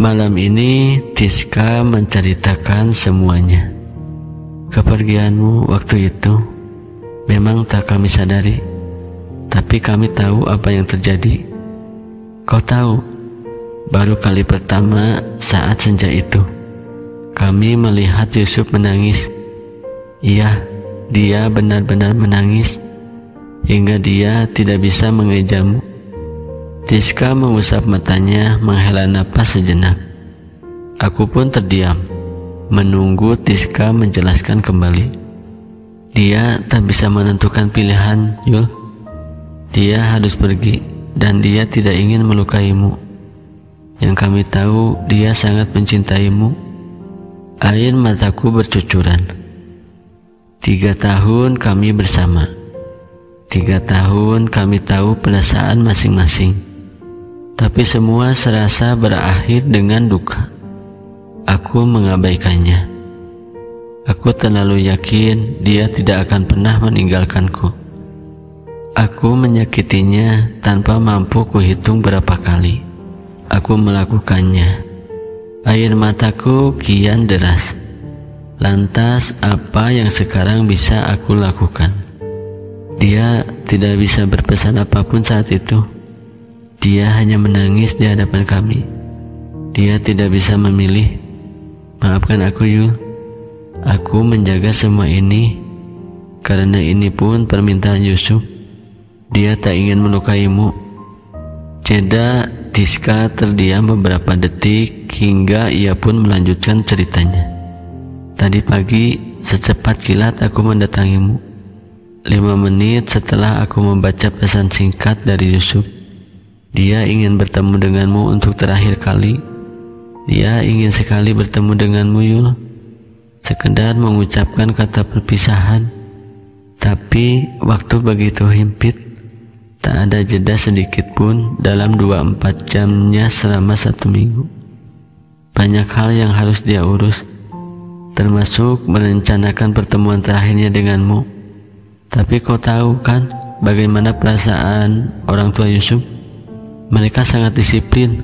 Malam ini Tiska menceritakan semuanya. Kepergianmu waktu itu memang tak kami sadari, tapi kami tahu apa yang terjadi. Kau tahu, baru kali pertama saat senja itu kami melihat Yusuf menangis. Iya, dia benar-benar menangis hingga dia tidak bisa mengejamu. Tiska mengusap matanya, menghela napas sejenak. Aku pun terdiam, menunggu Tiska menjelaskan kembali. Dia tak bisa menentukan pilihan, Yul. Dia harus pergi, dan dia tidak ingin melukaimu. Yang kami tahu, dia sangat mencintaimu. Air mataku bercucuran. 3 tahun kami bersama. 3 tahun kami tahu perasaan masing-masing. Tapi semua serasa berakhir dengan duka. Aku mengabaikannya. Aku terlalu yakin dia tidak akan pernah meninggalkanku. Aku menyakitinya tanpa mampu kuhitung berapa kali aku melakukannya. Air mataku kian deras. Lantas apa yang sekarang bisa aku lakukan? Dia tidak bisa berpesan apapun saat itu. Dia hanya menangis di hadapan kami. Dia tidak bisa memilih. Maafkan aku, Yul. Aku menjaga semua ini karena ini pun permintaan Yusuf. Dia tak ingin melukaimu. Jeda Tiska terdiam beberapa detik hingga ia pun melanjutkan ceritanya. Tadi pagi secepat kilat aku mendatangimu. 5 menit setelah aku membaca pesan singkat dari Yusuf. Dia ingin bertemu denganmu untuk terakhir kali. Dia ingin sekali bertemu denganmu, Yul. Sekedar mengucapkan kata perpisahan. Tapi waktu begitu himpit. Tak ada jeda sedikit pun dalam 24 jamnya selama 1 minggu. Banyak hal yang harus dia urus, termasuk merencanakan pertemuan terakhirnya denganmu. Tapi kau tahu kan bagaimana perasaan orang tua Yusuf? Mereka sangat disiplin.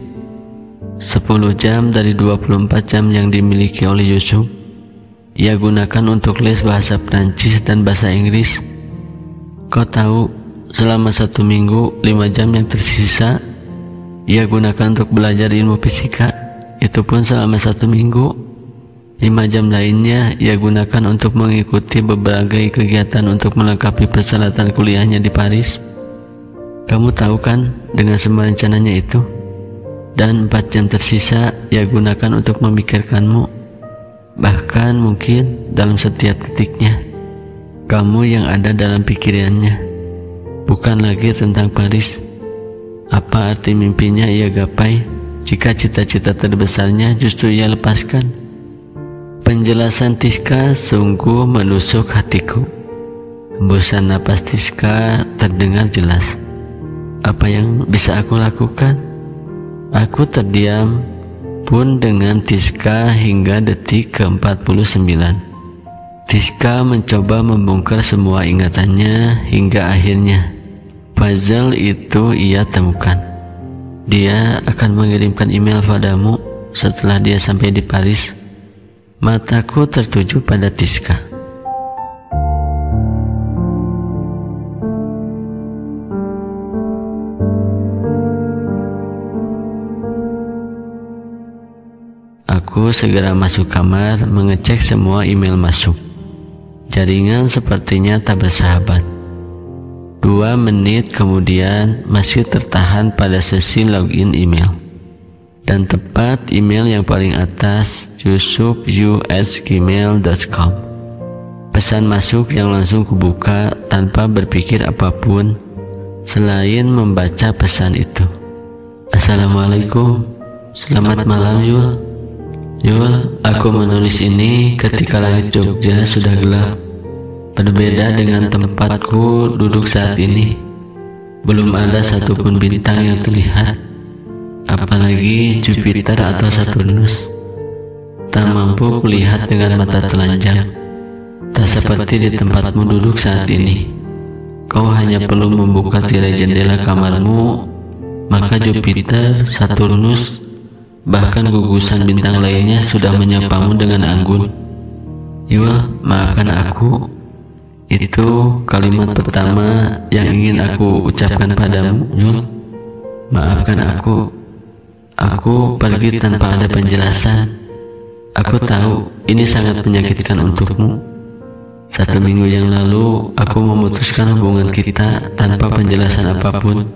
10 jam dari 24 jam yang dimiliki oleh Yusuf ia gunakan untuk les bahasa Prancis dan bahasa Inggris. Kau tahu, selama 1 minggu 5 jam yang tersisa ia gunakan untuk belajar ilmu fisika. Itu pun selama 1 minggu. 5 jam lainnya ia gunakan untuk mengikuti berbagai kegiatan untuk melengkapi persyaratan kuliahnya di Paris. Kamu tahu kan dengan semua rencananya itu? Dan 4 jam tersisa ia gunakan untuk memikirkanmu. Bahkan mungkin dalam setiap detiknya kamu yang ada dalam pikirannya. Bukan lagi tentang Paris. Apa arti mimpinya ia gapai jika cita-cita terbesarnya justru ia lepaskan? Penjelasan Tiska sungguh menusuk hatiku. Hembusan napas Tiska terdengar jelas. Apa yang bisa aku lakukan? Aku terdiam pun dengan Tiska hingga detik ke-49. Tiska mencoba membongkar semua ingatannya hingga akhirnya puzzle itu ia temukan. Dia akan mengirimkan email padamu setelah dia sampai di Paris. Mataku tertuju pada Tiska. Aku segera masuk kamar mengecek semua email masuk. Jaringan sepertinya tak bersahabat. 2 menit kemudian masih tertahan pada sesi login email. Dan tepat email yang paling atas, yusuf@gmail.com. Pesan masuk yang langsung kubuka tanpa berpikir apapun selain membaca pesan itu. Assalamualaikum, selamat malam Yul. Yul, aku menulis ini ketika langit Jogja sudah gelap. Berbeda dengan tempatku duduk saat ini. Belum ada satupun bintang yang terlihat, apalagi Jupiter atau Saturnus. Tak mampu kulihat dengan mata telanjang. Tak seperti di tempatmu duduk saat ini. Kau hanya perlu membuka tirai jendela kamarmu, maka Jupiter, Saturnus, bahkan gugusan bintang lainnya sudah menyapamu dengan anggun. Yul, maafkan aku. Itu kalimat pertama yang ingin aku ucapkan padamu, Yul. Maafkan aku. Aku pergi tanpa ada penjelasan. Aku tahu ini sangat menyakitkan untukmu. 1 minggu yang lalu, aku memutuskan hubungan kita tanpa penjelasan apapun.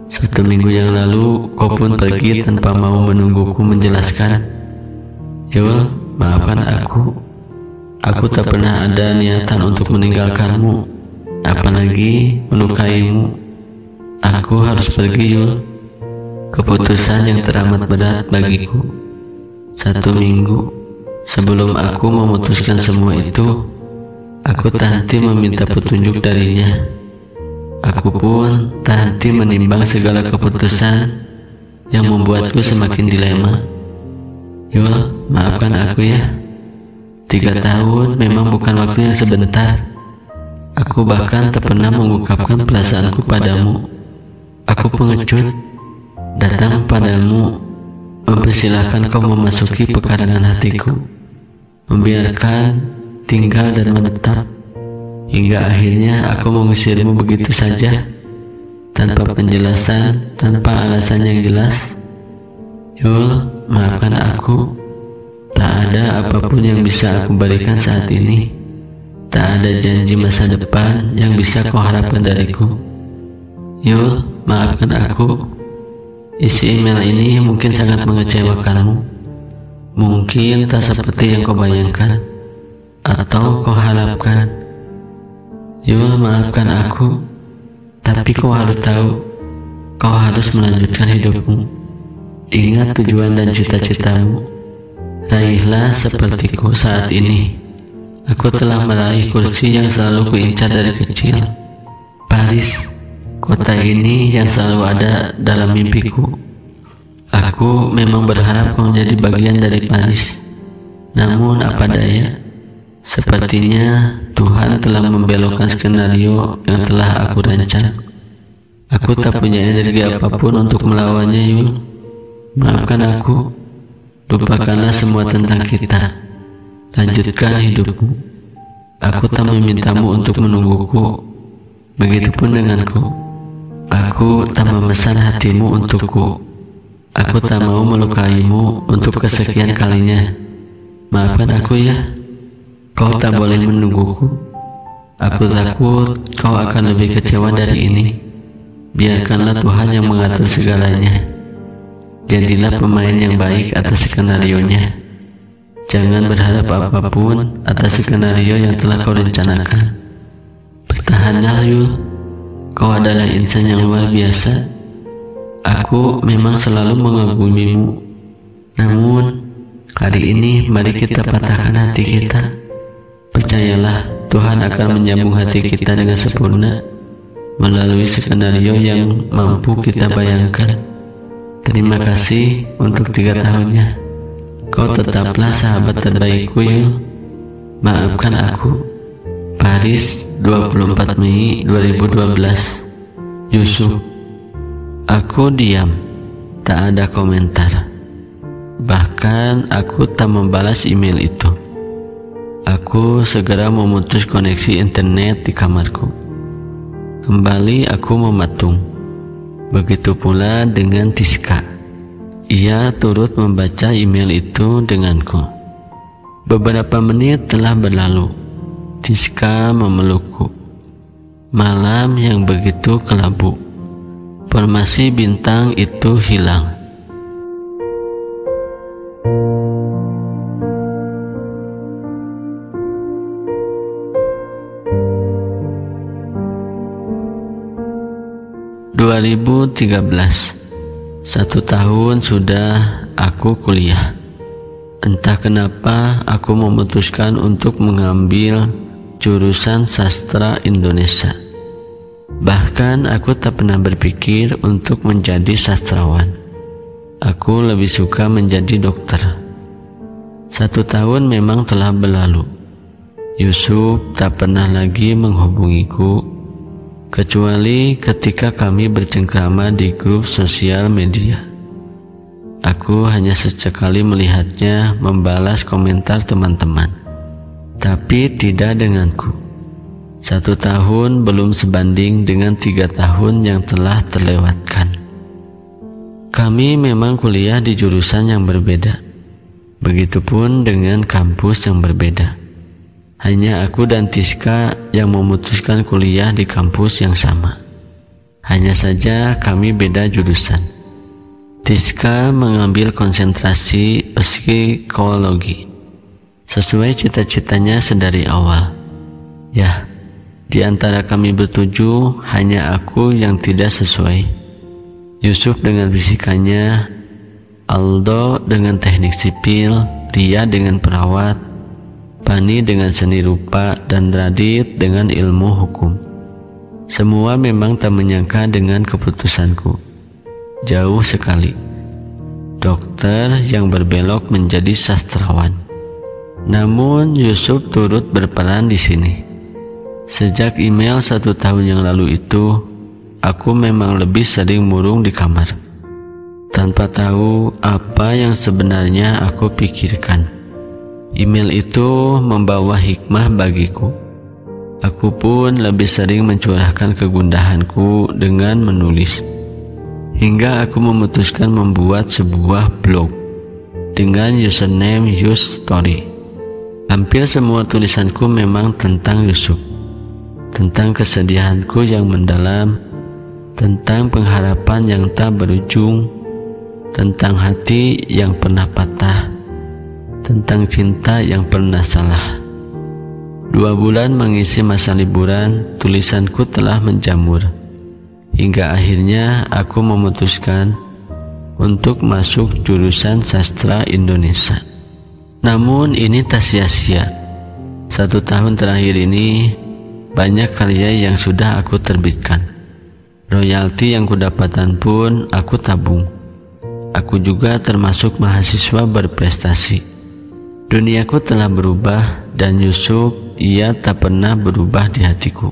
1 minggu yang lalu, kau pun pergi tanpa mau menungguku menjelaskan. Yul, maafkan aku. Aku tak pernah ada niatan untuk meninggalkanmu, apalagi melukaimu. Aku harus pergi, Yul. Keputusan yang teramat berat bagiku. 1 minggu sebelum aku memutuskan semua itu, aku tak henti meminta petunjuk darinya. Aku pun tak henti menimbang segala keputusan yang membuatku semakin dilema. Yul, maafkan aku ya. 3 tahun memang bukan waktu yang sebentar. Aku bahkan tak pernah mengungkapkan perasaanku padamu. Aku pengecut, datang padamu, mempersilahkan kau memasuki pekarangan hatiku, membiarkan tinggal dan menetap, hingga akhirnya aku mengusirmu begitu saja, tanpa penjelasan, tanpa alasan yang jelas. Yul, maafkan aku. Tak ada apapun yang bisa aku berikan saat ini. Tak ada janji masa depan yang bisa kau harapkan dariku. Yul, maafkan aku. Isi email ini mungkin sangat mengecewakanmu. Mungkin tak seperti yang kau bayangkan atau kau harapkan. Yul, maafkan aku. Tapi kau harus tahu, kau harus melanjutkan hidupmu. Ingat tujuan dan cita-citamu. Raihlah sepertiku saat ini. Aku telah meraih kursi yang selalu kuincar dari kecil. Paris, kota ini yang selalu ada dalam mimpiku. Aku memang berharap kau menjadi bagian dari Paris. Namun apa daya, sepertinya Tuhan telah membelokkan skenario yang telah aku rancang. Aku tak punya energi apapun untuk melawannya, Yul. Maafkan aku. Lupakanlah semua tentang kita. Lanjutkan hidupmu. Aku tak memintamu untuk menungguku. Begitupun denganku. Aku tak memesan hatimu untukku. Aku tak mau melukaimu untuk kesekian kalinya. Maafkan aku ya. Kau tak boleh menungguku. Aku takut kau akan lebih kecewa dari ini. Biarkanlah Tuhan yang mengatur segalanya. Jadilah pemain yang baik atas skenario-nya. Jangan berharap apapun atas skenario yang telah kau rencanakan. Bertahanlah, Yul. Kau adalah insan yang luar biasa. Aku memang selalu mengagumimu. Namun, hari ini mari kita patahkan hati kita. Percayalah, Tuhan akan menyambung hati kita dengan sempurna melalui skenario yang mampu kita bayangkan. Terima kasih untuk 3 tahunnya. Kau tetaplah sahabat terbaikku, Yul. Maafkan aku. Paris, 24 Mei 2012. Yusuf. Aku diam, tak ada komentar. Bahkan aku tak membalas email itu. Aku segera memutus koneksi internet di kamarku. Kembali aku mematung. Begitu pula dengan Tiska. Ia turut membaca email itu denganku. Beberapa menit telah berlalu. Tiska memelukku. Malam yang begitu kelabu. Formasi bintang itu hilang. (2013) 1 tahun sudah aku kuliah. Entah kenapa aku memutuskan untuk mengambil jurusan sastra Indonesia. Bahkan aku tak pernah berpikir untuk menjadi sastrawan. Aku lebih suka menjadi dokter. 1 tahun memang telah berlalu. Yusuf tak pernah lagi menghubungiku, kecuali ketika kami bercengkrama di grup sosial media. Aku hanya sesekali melihatnya membalas komentar teman-teman, tapi tidak denganku. 1 tahun belum sebanding dengan 3 tahun yang telah terlewatkan. Kami memang kuliah di jurusan yang berbeda, begitupun dengan kampus yang berbeda. Hanya aku dan Tiska yang memutuskan kuliah di kampus yang sama. Hanya saja kami beda jurusan. Tiska mengambil konsentrasi psikologi, sesuai cita-citanya sedari awal. Ya, di antara kami bertujuh, hanya aku yang tidak sesuai. Yusuf dengan fisikanya, Aldo dengan teknik sipil, Ria dengan perawat, Pani dengan seni rupa, dan Radit dengan ilmu hukum. Semua memang tak menyangka dengan keputusanku. Jauh sekali. Dokter yang berbelok menjadi sastrawan. Namun Yusuf turut berperan di sini. Sejak email 1 tahun yang lalu itu, aku memang lebih sering murung di kamar, tanpa tahu apa yang sebenarnya aku pikirkan. Email itu membawa hikmah bagiku. Aku pun lebih sering mencurahkan kegundahanku dengan menulis. Hingga aku memutuskan membuat sebuah blog dengan username YouStory. Hampir semua tulisanku memang tentang Yusuf, tentang kesedihanku yang mendalam, tentang pengharapan yang tak berujung, tentang hati yang pernah patah, tentang cinta yang pernah salah. 2 bulan mengisi masa liburan, tulisanku telah menjamur. Hingga akhirnya aku memutuskan untuk masuk jurusan sastra Indonesia. Namun ini tak sia-sia. 1 tahun terakhir ini, banyak karya yang sudah aku terbitkan. Royalti yang kudapatkan pun aku tabung. Aku juga termasuk mahasiswa berprestasi. Duniaku telah berubah, dan Yusuf, ia tak pernah berubah di hatiku.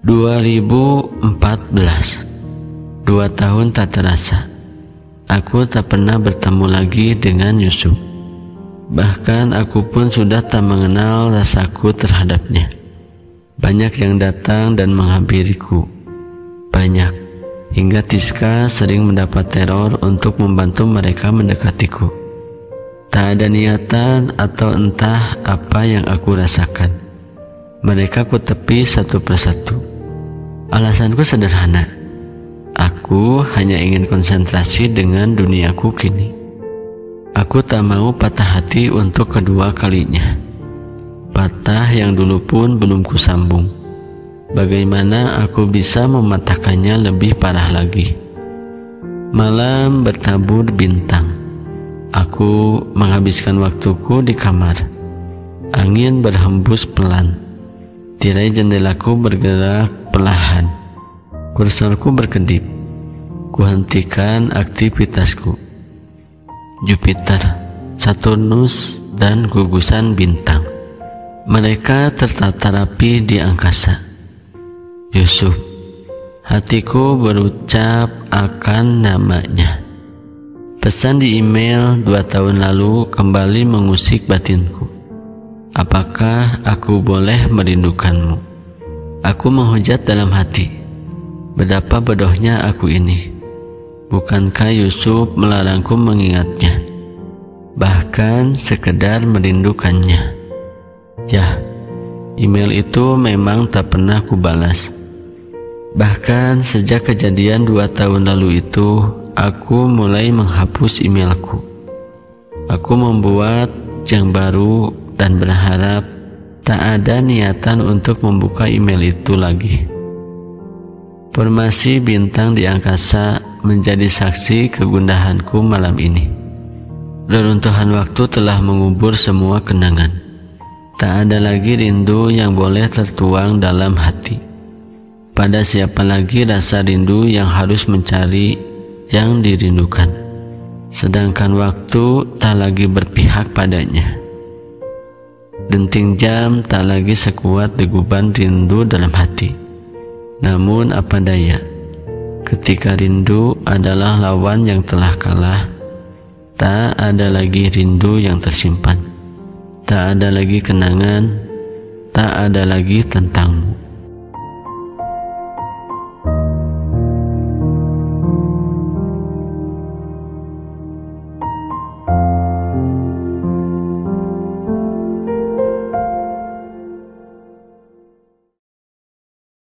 (2014) 2 tahun tak terasa. Aku tak pernah bertemu lagi dengan Yusuf. Bahkan aku pun sudah tak mengenal rasaku terhadapnya. Banyak yang datang dan menghampiriku. Banyak, hingga Tiska sering mendapat teror untuk membantu mereka mendekatiku. Tak ada niatan atau entah apa yang aku rasakan. Mereka ku tepi satu persatu. Alasanku sederhana. Aku hanya ingin konsentrasi dengan duniaku kini. Aku tak mau patah hati untuk kedua kalinya. Patah yang dulu pun belum kusambung. Bagaimana aku bisa mematahkannya lebih parah lagi? Malam bertabur bintang. Aku menghabiskan waktuku di kamar. Angin berhembus pelan. Tirai jendelaku bergerak perlahan. Kursorku berkedip. Kuhentikan aktivitasku. Jupiter, Saturnus, dan gugusan bintang. Mereka tertata rapi di angkasa. Yusuf, hatiku berucap akan namanya. Pesan di email 2 tahun lalu kembali mengusik batinku. Apakah aku boleh merindukanmu? Aku menghujat dalam hati. Betapa bodohnya aku ini. Bukankah Yusuf melarangku mengingatnya? Bahkan sekedar merindukannya. Ya, email itu memang tak pernah kubalas. Bahkan sejak kejadian 2 tahun lalu itu, aku mulai menghapus emailku. Aku membuat yang baru dan berharap tak ada niatan untuk membuka email itu lagi. Formasi bintang di angkasa menjadi saksi kegundahanku malam ini. Reruntuhan waktu telah mengubur semua kenangan. Tak ada lagi rindu yang boleh tertuang dalam hati. Pada siapa lagi rasa rindu yang harus mencari yang dirindukan, sedangkan waktu tak lagi berpihak padanya. Denting jam tak lagi sekuat deguban rindu dalam hati. Namun apa daya, ketika rindu adalah lawan yang telah kalah, tak ada lagi rindu yang tersimpan, tak ada lagi kenangan, tak ada lagi tentangmu.